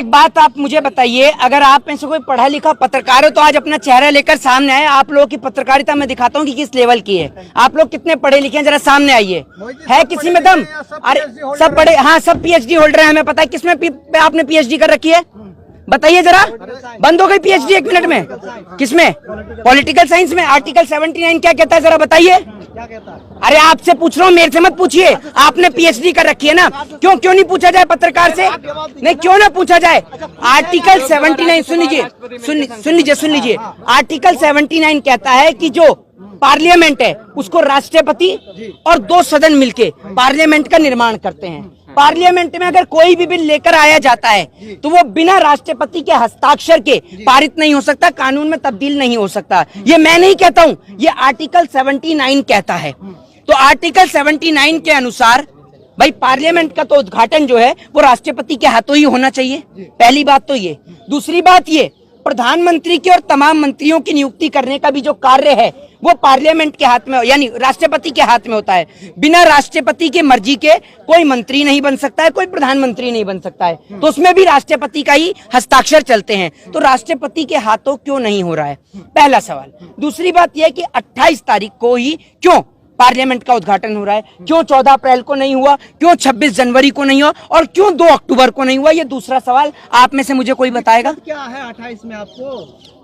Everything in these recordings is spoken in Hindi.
एक बात आप मुझे बताइए, अगर आप में से कोई पढ़ा लिखा पत्रकार हो तो आज अपना चेहरा लेकर सामने आए। आप लोगों की पत्रकारिता मैं दिखाता हूँ कि किस लेवल की है। आप लोग कितने पढ़े लिखे हैं, जरा सामने आइए। है किसी में दम? अरे सब पढ़े, हाँ सब पीएचडी होल्डर है, हमें पता है। किसमें आपने पीएचडी कर रखी है बताइए जरा। बंद हो गई पीएचडी 1 मिनट में। किसमें? पॉलिटिकल साइंस में। आर्टिकल 79 क्या कहता है जरा बताइए। अरे आपसे पूछ रहा हूँ, मेरे से मत पूछिए। आपने पीएचडी कर रखी है ना, क्यों नहीं पूछा जाए पत्रकार से? नहीं क्यों ना पूछा जाए? आर्टिकल 79 सुन लीजिए। आर्टिकल 79 कहता है कि जो पार्लियामेंट है उसको राष्ट्रपति और 2 सदन मिलके पार्लियामेंट का निर्माण करते हैं। पार्लियामेंट में अगर कोई भी बिल लेकर आया जाता है तो वो बिना राष्ट्रपति के हस्ताक्षर के पारित नहीं हो सकता, कानून में तब्दील नहीं हो सकता। ये मैं नहीं कहता हूं, ये आर्टिकल 79 कहता है। तो आर्टिकल 79 के अनुसार भाई पार्लियामेंट का तो उद्घाटन जो है वो राष्ट्रपति के हाथों ही होना चाहिए। पहली बात तो ये। दूसरी बात ये, प्रधानमंत्री की और तमाम मंत्रियों की नियुक्ति करने का भी जो कार्य है वो पार्लियामेंट के हाथ में यानी राष्ट्रपति के हाथ में होता है। बिना राष्ट्रपति के मर्जी के कोई मंत्री नहीं बन सकता है, कोई प्रधानमंत्री नहीं बन सकता है। तो उसमें भी राष्ट्रपति का ही हस्ताक्षर चलते हैं। तो राष्ट्रपति के हाथों क्यों नहीं हो रहा है, पहला सवाल। दूसरी बात यह कि 28 तारीख को ही क्यों पार्लियामेंट का उद्घाटन हो रहा है, क्यों 14 अप्रैल को नहीं हुआ, क्यों 26 जनवरी को नहीं हुआ और क्यों 2 अक्टूबर को नहीं हुआ? ये दूसरा सवाल। आप में से मुझे कोई बताएगा क्या है 28 में?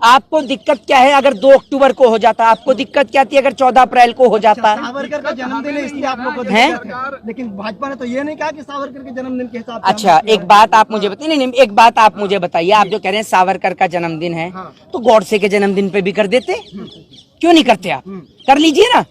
आपको दिक्कत क्या है अगर 2 अक्टूबर को हो जाता? आपको दिक्कत क्या थी अगर 14 अप्रैल को हो जाता? सावरकर का जन्मदिन है इसलिए आप लोग को है, लेकिन भाजपा ने तो ये नहीं कहा कि सावरकर के जन्मदिन के हिसाब से। अच्छा एक बात आप मुझे बताइए। नहीं एक बात आप मुझे बताइए, आप जो कह रहे हैं सावरकर का जन्मदिन है तो गॉडसे के जन्मदिन पे भी कर देते, क्यों नहीं करते? आप कर लीजिए ना।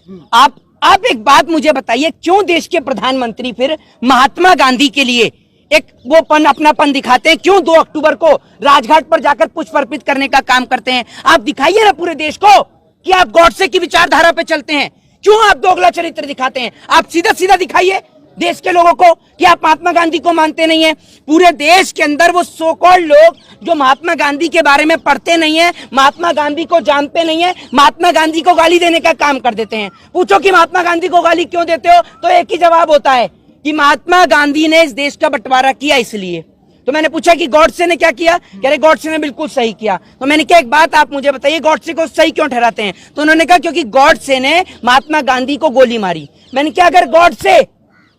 आप एक बात मुझे बताइए, क्यों देश के प्रधानमंत्री फिर महात्मा गांधी के लिए एक वो अपनापन दिखाते हैं? क्यों 2 अक्टूबर को राजघाट पर जाकर पुष्प अर्पित करने का काम करते हैं? आप दिखाइए ना पूरे देश को कि आप गॉडसे की विचारधारा पे चलते हैं। क्यों आप दोगला चरित्र दिखाते हैं? आप सीधा सीधा दिखाइए देश के लोगों को कि आप महात्मा गांधी को मानते नहीं है। पूरे देश के अंदर वो सो कॉल्ड लोग जो महात्मा गांधी के बारे में पढ़ते नहीं है, महात्मा गांधी को जानते नहीं है, महात्मा गांधी को गाली देने का काम कर देते हैं। पूछो कि महात्मा गांधी को गाली क्यों देते हो, तो एक ही जवाब होता है कि महात्मा गांधी ने इस देश का बंटवारा किया इसलिए। तो मैंने पूछा कि गॉडसे ने क्या किया? कह रहे गॉडसे ने बिल्कुल सही किया। तो मैंने कहा एक बात आप मुझे बताइए, गॉडसे को सही क्यों ठहराते हैं? तो उन्होंने कहा क्योंकि गॉडसे ने महात्मा गांधी को गोली मारी। मैंने कहा अगर गॉडसे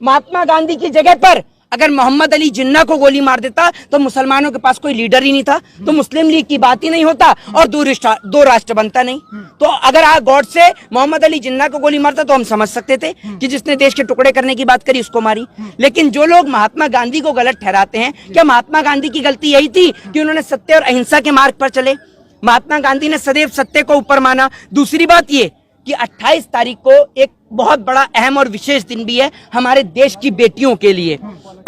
महात्मा गांधी की जगह पर अगर मोहम्मद अली जिन्ना को गोली मार देता तो मुसलमानों के पास कोई लीडर ही नहीं था, तो मुस्लिम लीग की बात ही नहीं होता और 2 राष्ट्र बनता नहीं। तो अगर आप गॉडसे मोहम्मद अली जिन्ना को गोली मारता तो हम समझ सकते थे कि जिसने देश के टुकड़े करने की बात करी उसको मारी। लेकिन जो लोग महात्मा गांधी को गलत ठहराते हैं, क्या महात्मा गांधी की गलती यही थी कि उन्होंने सत्य और अहिंसा के मार्ग पर चले? महात्मा गांधी ने सदैव सत्य को ऊपर माना। दूसरी बात ये कि 28 तारीख को एक बहुत बड़ा अहम और विशेष दिन भी है हमारे देश की बेटियों के लिए।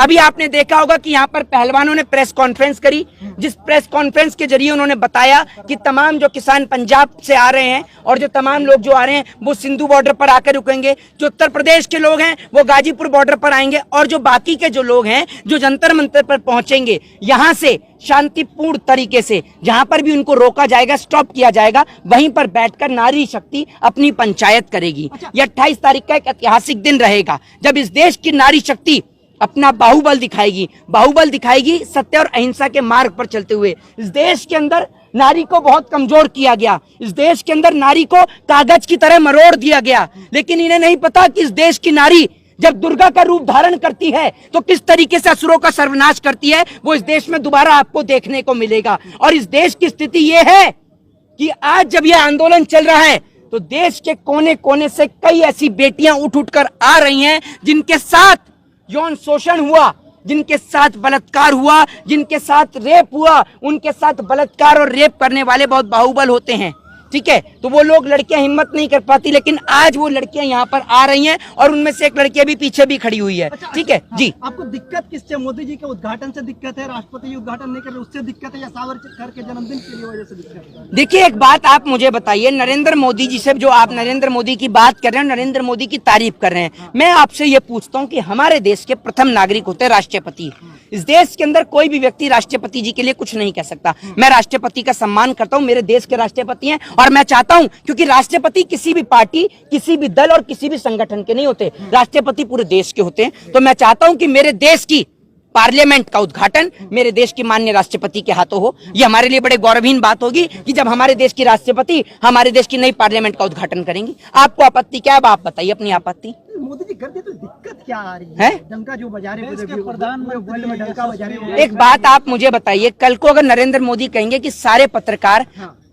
अभी आपने देखा होगा कि यहाँ पर पहलवानों ने प्रेस कॉन्फ्रेंस करी, जिस प्रेस कॉन्फ्रेंस के जरिए उन्होंने बताया कि तमाम जो किसान पंजाब से आ रहे हैं और जो तमाम लोग जो आ रहे हैं वो सिंधु बॉर्डर पर आकर रुकेंगे, जो उत्तर प्रदेश के लोग हैं वो गाजीपुर बॉर्डर पर आएंगे और जो बाकी के जो लोग हैं जो जंतर मंतर पर पहुंचेंगे, यहाँ से शांतिपूर्ण तरीके से जहां पर भी उनको रोका जाएगा, स्टॉप किया जाएगा, वहीं पर बैठकर नारी शक्ति अपनी पंचायत करेगी। यह 28 तारीख का एक ऐतिहासिक दिन रहेगा जब इस देश की नारी शक्ति अपना बाहुबल दिखाएगी सत्य और अहिंसा के मार्ग पर चलते हुए। इस देश के अंदर नारी को बहुत कमजोर किया गया, इस देश के अंदर नारी को कागज की तरह मरोड़ दिया गया, लेकिन इन्हें नहीं पता कि इस देश की नारी जब दुर्गा का रूप धारण करती है तो किस तरीके से असुरों का सर्वनाश करती है, वो इस देश में दोबारा आपको देखने को मिलेगा। और इस देश की स्थिति ये है कि आज जब यह आंदोलन चल रहा है तो देश के कोने कोने से कई ऐसी बेटियां उठ कर आ रही हैं जिनके साथ यौन शोषण हुआ, जिनके साथ बलात्कार हुआ, जिनके साथ रेप हुआ। उनके साथ बलात्कार और रेप करने वाले बहुत बाहुबल होते हैं, ठीक है? तो वो लोग लड़कियां हिम्मत नहीं कर पाती, लेकिन आज वो लड़कियां यहाँ पर आ रही हैं और उनमें से एक लड़की भी पीछे भी खड़ी हुई है। ठीक है जी। आपको दिक्कत किससे? मोदी जी के उद्घाटन से दिक्कत है, राष्ट्रपति उद्घाटन नहीं कर रहे उससे दिक्कत है, या सावरकर के जन्मदिन की वजह से दिक्कत है? देखिए एक बात आप मुझे बताइए, नरेंद्र मोदी जी से जो आप नरेंद्र मोदी की बात कर रहे हैं, नरेंद्र मोदी की तारीफ कर रहे हैं, मैं आपसे ये पूछता हूँ कि हमारे देश के प्रथम नागरिक होते हैं राष्ट्रपति। इस देश के अंदर कोई भी व्यक्ति राष्ट्रपति जी के लिए कुछ नहीं कह सकता। मैं राष्ट्रपति का सम्मान करता हूँ, मेरे देश के राष्ट्रपति हैं और मैं चाहता हूं, क्योंकि राष्ट्रपति किसी भी पार्टी, किसी भी दल और किसी भी संगठन के नहीं होते, राष्ट्रपति पूरे देश के होते हैं। तो मैं चाहता हूं कि मेरे देश की पार्लियामेंट का उद्घाटन मेरे देश के माननीय राष्ट्रपति के हाथों हो। ये हमारे लिए बड़े गौरवहीन बात होगी कि जब हमारे देश की राष्ट्रपति हमारे देश की नई पार्लियामेंट का उद्घाटन करेंगी। आपको आपत्ति क्या है, आप बताइए अपनी आपत्ति। मोदी जी कर दे तो दिक्कत क्या आ रही है? डंका जो बजा रहे वर्ल्ड में डंका बजा रहे। एक बात आप मुझे बताइए, कल को अगर नरेंद्र मोदी कहेंगे कि सारे पत्रकार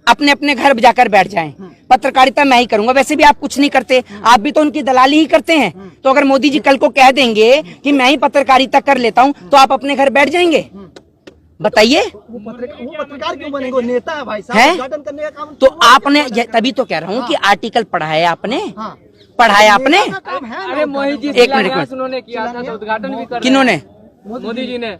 अपने अपने घर जाकर बैठ जाएं, पत्रकारिता मैं ही करूंगा, वैसे भी आप कुछ नहीं करते, आप भी तो उनकी दलाली ही करते हैं, तो अगर मोदी जी कल को कह देंगे कि मैं ही पत्रकारिता कर लेता हूं तो आप अपने घर बैठ जाएंगे? बताइए। वो पत्रकार क्यों बनेंगे? नेता है भाई साहब, है? उद्घाटन करने का काम तो आपने, तभी तो कह रहा हूँ कि आर्टिकल पढ़ा है आपने, पढ़ा है आपने। अरे मोहित जी एक मिनट, उन्होंने किया था तो उद्घाटन भी कर किन्होंने? मोदी जी ने।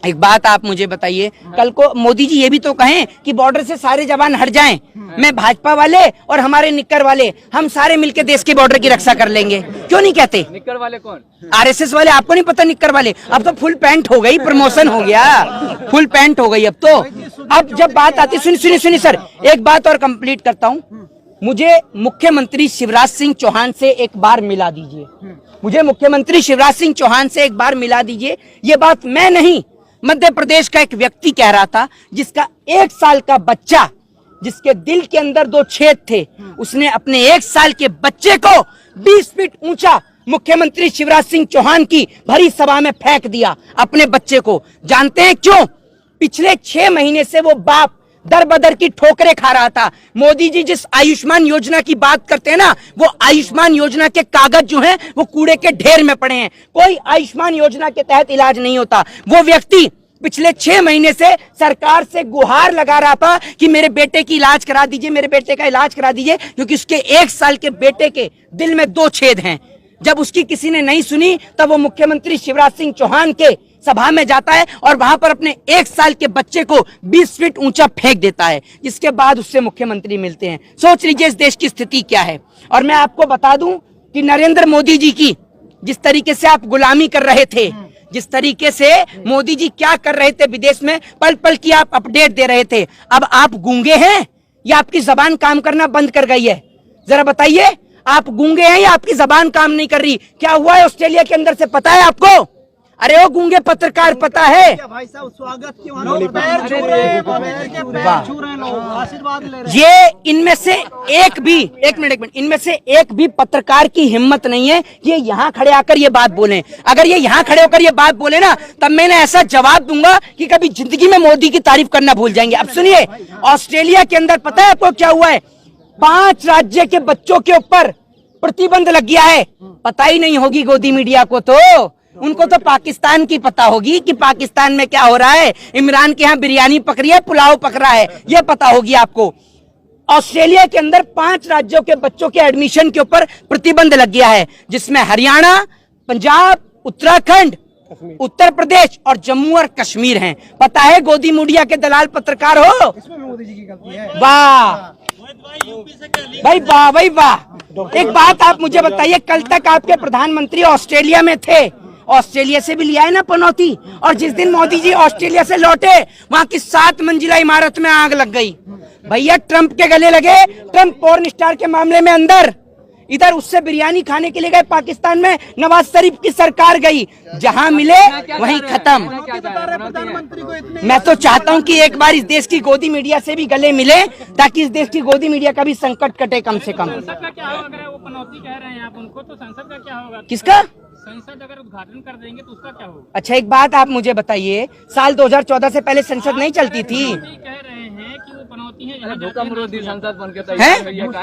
एक बात आप मुझे बताइए, कल को मोदी जी ये भी तो कहें कि बॉर्डर से सारे जवान हट जाएं, मैं भाजपा वाले और हमारे निक्कर वाले हम सारे मिलकर देश के बॉर्डर की रक्षा कर लेंगे, क्यों नहीं कहते? निक्कर वाले कौन? आरएसएस वाले, आपको नहीं पता निक्कर वाले? अब तो फुल पैंट हो गई, प्रमोशन हो गया, फुल पैंट हो गई अब तो। अब जब बात आती, सुनिए सर, एक बात और कंप्लीट करता हूँ। मुझे मुख्यमंत्री शिवराज सिंह चौहान से एक बार मिला दीजिए, मुझे मुख्यमंत्री शिवराज सिंह चौहान से एक बार मिला दीजिए। ये बात मैं नहीं, मध्य प्रदेश का एक व्यक्ति कह रहा था, जिसका 1 साल का बच्चा, जिसके दिल के अंदर 2 छेद थे, उसने अपने 1 साल के बच्चे को 20 फीट ऊंचा मुख्यमंत्री शिवराज सिंह चौहान की भरी सभा में फेंक दिया अपने बच्चे को। जानते हैं क्यों? पिछले 6 महीने से वो बाप दर बदर की ठोकरें खा रहा था। मोदी जी जिस आयुष्मान योजना की बात करते हैं ना, वो आयुष्मान योजना के कागज जो हैं वो कूड़े के ढेर में पड़े हैं, कोई आयुष्मान योजना के तहत इलाज नहीं होता। वो व्यक्ति पिछले 6 महीने से सरकार से गुहार लगा रहा था कि मेरे बेटे की इलाज करा दीजिए, मेरे बेटे का इलाज करा दीजिए, क्योंकि उसके 1 साल के बेटे के दिल में 2 छेद हैं। जब उसकी किसी ने नहीं सुनी तब वो मुख्यमंत्री शिवराज सिंह चौहान के सभा में जाता है और वहां पर अपने 1 साल के बच्चे को 20 फीट ऊंचा फेंक देता है, जिसके बाद उससे मुख्यमंत्री मिलते हैं। सोच लीजिए इस देश की स्थिति क्या है। और मैं आपको बता दूं कि नरेंद्र मोदी जी की जिस तरीके से आप गुलामी कर रहे थे, जिस तरीके से मोदी जी क्या कर रहे थे विदेश में, पल पल की आप अपडेट दे रहे थे, अब आप गूंगे हैं या आपकी जबान काम करना बंद कर गई है? जरा बताइए, आप गूंगे हैं या आपकी जबान काम नहीं कर रही? क्या हुआ है ऑस्ट्रेलिया के अंदर से पता है आपको? अरे वो गूंगे पत्रकार, पता है? भाई साहब स्वागत क्यों? आशीर्वाद ले रहे। ये इनमें से एक भी, एक मिनट, इनमें से एक भी पत्रकार की हिम्मत नहीं है कि ये यहाँ खड़े आकर ये बात बोले। अगर ये यहाँ खड़े होकर ये बात बोले ना, तब मैंने ऐसा जवाब दूंगा कि कभी जिंदगी में मोदी की तारीफ करना भूल जाएंगे। अब सुनिए, ऑस्ट्रेलिया के अंदर पता है आपको क्या हुआ है? 5 राज्य के बच्चों के ऊपर प्रतिबंध लग गया है। पता ही नहीं होगी गोदी मीडिया को, तो उनको तो पाकिस्तान की पता होगी कि पाकिस्तान में क्या हो रहा है। इमरान के यहाँ बिरयानी पक रही है, पुलाव पक रहा है, ये पता होगी आपको। ऑस्ट्रेलिया के अंदर 5 राज्यों के बच्चों के एडमिशन के ऊपर प्रतिबंध लग गया है, जिसमें हरियाणा, पंजाब, उत्तराखंड, उत्तर प्रदेश और जम्मू और कश्मीर हैं। पता है गोदी मीडिया के दलाल पत्रकार हो? इसमें मोदी जी की गलती है। वाह भाई, वाह भाई वाह। एक बात आप मुझे बताइए, कल तक आपके प्रधानमंत्री ऑस्ट्रेलिया में थे, ऑस्ट्रेलिया से भी लिया है ना पनौती, और जिस दिन मोदी जी ऑस्ट्रेलिया से लौटे वहां की 7 मंजिला इमारत में आग लग गई। भैया ट्रंप के गले लगे, ट्रंप पोर्न स्टार के मामले में अंदर, इधर उससे बिरयानी खाने के लिए गए पाकिस्तान में, नवाज शरीफ की सरकार गई, जहां मिले वहीं खत्म। प्रधानमंत्री को इतने मैं तो चाहता हूं कि एक बार इस देश की गोदी मीडिया से भी गले मिले, ताकि इस देश की गोदी मीडिया का भी संकट कटे कम से कम। संसद का क्या होगा? अगर वो पनौती कह रहे हैं आप उनको, तो संसद का क्या होगा? किसका? संसद अगर उद्घाटन कर देंगे तो उसका क्या होगा? अच्छा एक बात आप मुझे बताइए, साल 2014 से पहले संसद नहीं चलती थी? कह रहे हैं कि वो पनौती है, भूकंप विरोधी संसद बन के हैं? विरोध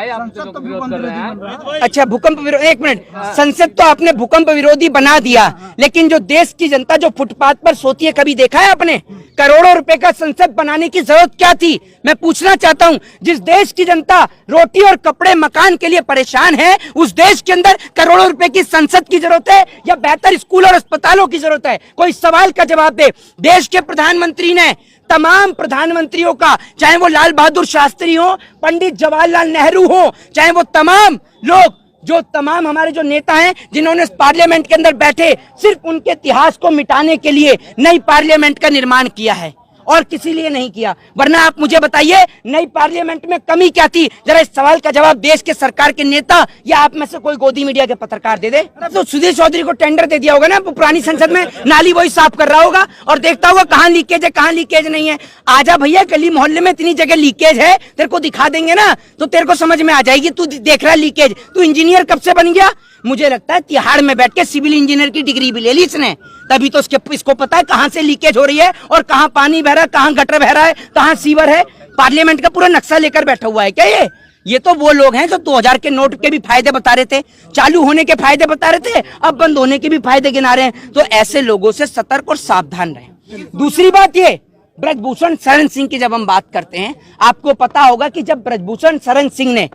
कर रहे हैं। अच्छा भूकंप विरोध, एक मिनट, संसद तो आपने भूकंप विरोधी बना दिया, लेकिन जो देश की जनता जो फुटपाथ पर सोती है, कभी देखा है आपने? करोड़ों रुपए का संसद बनाने की जरूरत क्या थी? मैं पूछना चाहता हूं, जिस देश की जनता रोटी और कपड़े मकान के लिए परेशान है, उस देश के अंदर करोड़ों रुपए की संसद की जरूरत है या बेहतर स्कूल और अस्पतालों की जरूरत है? कोई सवाल का जवाब दे। देश के प्रधानमंत्री ने तमाम प्रधानमंत्रियों का, चाहे वो लाल बहादुर शास्त्री हो, पंडित जवाहरलाल नेहरू हो, चाहे वो तमाम लोग, जो तमाम हमारे जो नेता हैं जिन्होंने पार्लियामेंट के अंदर बैठे, सिर्फ उनके इतिहास को मिटाने के लिए नई पार्लियामेंट का निर्माण किया है। और किसी लिए नहीं किया। वरना आप मुझे बताइए नई पार्लियामेंट में कमी क्या थी? जरा इस सवाल का जवाब देश के सरकार के नेता या आप में से कोई गोदी मीडिया के पत्रकार दे दे। तो सुधीर चौधरी को टेंडर दे दिया होगा ना, पुरानी संसद में नाली वही साफ कर रहा होगा और देखता होगा कहाँ लीकेज है कहाँ लीकेज नहीं है। आजा भैया, गली मोहल्ले में इतनी जगह लीकेज है, तेरे को दिखा देंगे ना तो तेरे को समझ में आ जाएगी। तू देख रहा है लीकेज, तू इंजीनियर कब से बन गया? मुझे लगता है तिहाड़ में बैठ के सिविल इंजीनियर की डिग्री भी ले ली इसने, तभी तो इसको पता है कहाँ से लीकेज हो रही है और कहाँ पानी बह रहा है, कहाँ गटर बह रहा है, कहाँ सीवर है। पार्लियामेंट का पूरा नक्शा लेकर बैठा हुआ है क्या ये तो वो लोग हैं जो 2000 के नोट के भी फायदे बता रहे थे, चालू होने के फायदे बता रहे थे, अब बंद होने के भी फायदे गिना रहे हैं। तो ऐसे लोगों से सतर्क और सावधान रहें। दूसरी बात ये, ब्रजभूषण शरण सिंह की जब हम बात करते हैं, आपको पता होगा कि जब ब्रजभूषण शरण सिंह ने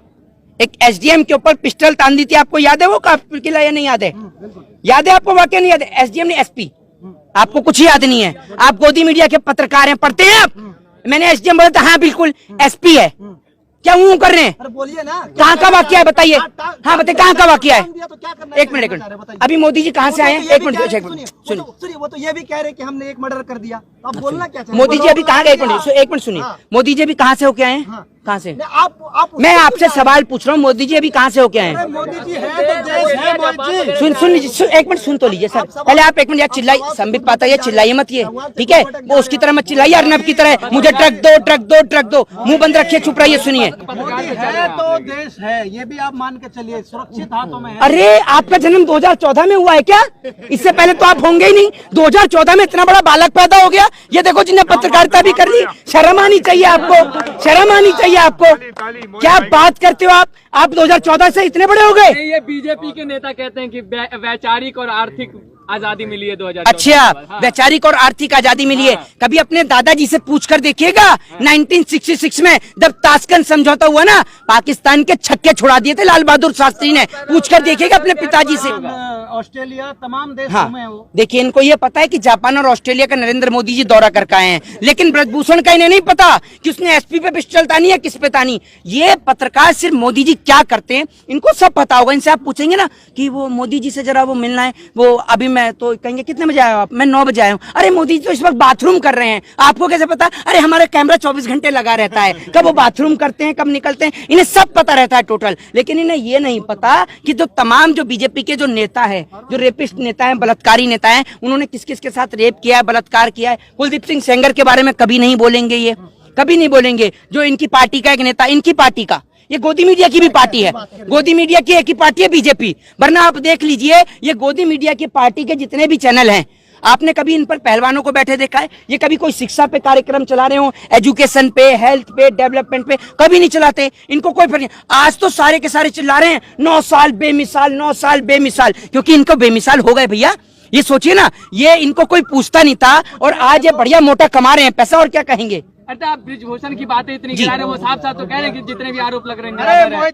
एक एसडीएम के ऊपर पिस्टल तान दी थी, आपको याद है वो किला या नहीं याद है? याद है आपको? वाकई नहीं याद है? एसडीएम ने एसपी, आपको कुछ याद नहीं है? आप गोदी मीडिया के पत्रकार हैं, पढ़ते हैं आप? मैंने एसडीएम बोला था, हाँ बिल्कुल एसपी है। क्या ऊँ कर रहे हैं? अरे बोलिए ना, कहाँ का वाकया है बताइए? हाँ बताइए कहाँ का वाकया है? तो क्या करना? एक मिनट, अभी मोदी जी कहाँ से आए हैं? एक मिनट सुनिए, वो तो ये भी कह रहे हैं कि हमने एक मर्डर कर दिया, तो आप बोलना क्या चाहते हैं? मोदी जी अभी कहाँ गए? एक मिनट सुनिए, मोदी जी अभी कहाँ से होके आए हैं? कहाँ से? आप मैं आपसे सवाल पूछ रहा हूँ, मोदी जी अभी कहाँ से होके आए हैं? मोदी जी है तो देश है मोदी जी। सुन एक मिनट सुन तो लीजिए सर, पहले आप एक मिनट यार चिल्लाई, संबित पाता है चिल्लाइए मत ये, ठीक है? वो उसकी तरह मत चिल्लाइए, अर्नब की तरह मुझे ट्रक दो, मुंह बंद रखिए, चुप रहिए, सुनिए। मोदी है तो देश है, ये भी आप मान के चलिए, सुरक्षित हाथों में है। अरे आपका जन्म 2014 में हुआ है क्या? इससे पहले तो आप होंगे ही नहीं। 2014 में इतना बड़ा बालक पैदा हो गया, ये देखो जिन्हें पत्रकारिता भी कर ली। शर्म आनी चाहिए आपको, शर्म आनी चाहिए आपको। क्या बात करते हो आप 2014 से इतने बड़े हो गए? ये बीजेपी के नेता कहते हैं कि वैचारिक और आर्थिक आजादी मिली है 2014। अच्छा, वैचारिक और आर्थिक आजादी मिली है। कभी अपने दादाजी से पूछकर देखिएगा, 1966 में जब ताशकंद समझौता हुआ ना, पाकिस्तान के छक्के छुड़ा दिए थे लाल बहादुर शास्त्री ने, पूछकर देखिएगा अपने पिताजी से। ऑस्ट्रेलिया तमाम देश हाँ, में वो। देखिए इनको ये पता है कि जापान और ऑस्ट्रेलिया का नरेंद्र मोदी जी दौरा करके आए हैं, लेकिन ब्रजभूषण का इन्हें नहीं पता कि उसने एसपी पे पिस्टल तानी है, किस पे तानी। ये पत्रकार सिर्फ मोदी जी क्या करते हैं इनको सब पता होगा। इनसे आप पूछेंगे ना कि वो मोदी जी से जरा वो मिलना है, वो अभी मैं तो कहेंगे कितने बजे आए हो आप? मैं 9 बजे आया हूँ। अरे मोदी जी तो इस वक्त बाथरूम कर रहे हैं, आपको कैसे पता? अरे हमारा कैमरा 24 घंटे लगा रहता है, कब वो बाथरूम करते हैं कब निकलते हैं, इन्हें सब पता रहता है टोटल। लेकिन इन्हें ये नहीं पता कि जो तमाम जो बीजेपी के जो नेता है, जो रेपिस्ट नेता है, बलात्कारी नेता है, उन्होंने किस किस के साथ रेप किया है, बलात्कार किया है। कुलदीप सिंह सेंगर के बारे में कभी नहीं बोलेंगे, ये कभी नहीं बोलेंगे। जो इनकी पार्टी का एक नेता, इनकी पार्टी का, ये गोदी मीडिया की भी पार्टी है, गोदी मीडिया की एक ही पार्टी है बीजेपी। वरना आप देख लीजिए, ये गोदी मीडिया की पार्टी के जितने भी चैनल हैं, आपने कभी इन पर पहलवानों को बैठे देखा है? ये कभी कोई शिक्षा पे कार्यक्रम चला रहे हो, एजुकेशन पे, हेल्थ पे, डेवलपमेंट पे? कभी नहीं चलाते, इनको कोई फर्क नहीं। आज तो सारे के सारे चिल्ला रहे हैं 9 साल बेमिसाल, 9 साल बेमिसाल, क्योंकि इनको बेमिसाल हो गए भैया। ये सोचिए ना, ये इनको कोई पूछता नहीं था और आज ये बढ़िया मोटा कमा रहे हैं पैसा, और क्या कहेंगे? अर्थात ब्रजभूषण की बातें इतनी गिरा रहे हैं, वो साफ साफ तो कह रहे हैं कि जितने भी आरोप लग रहे हैं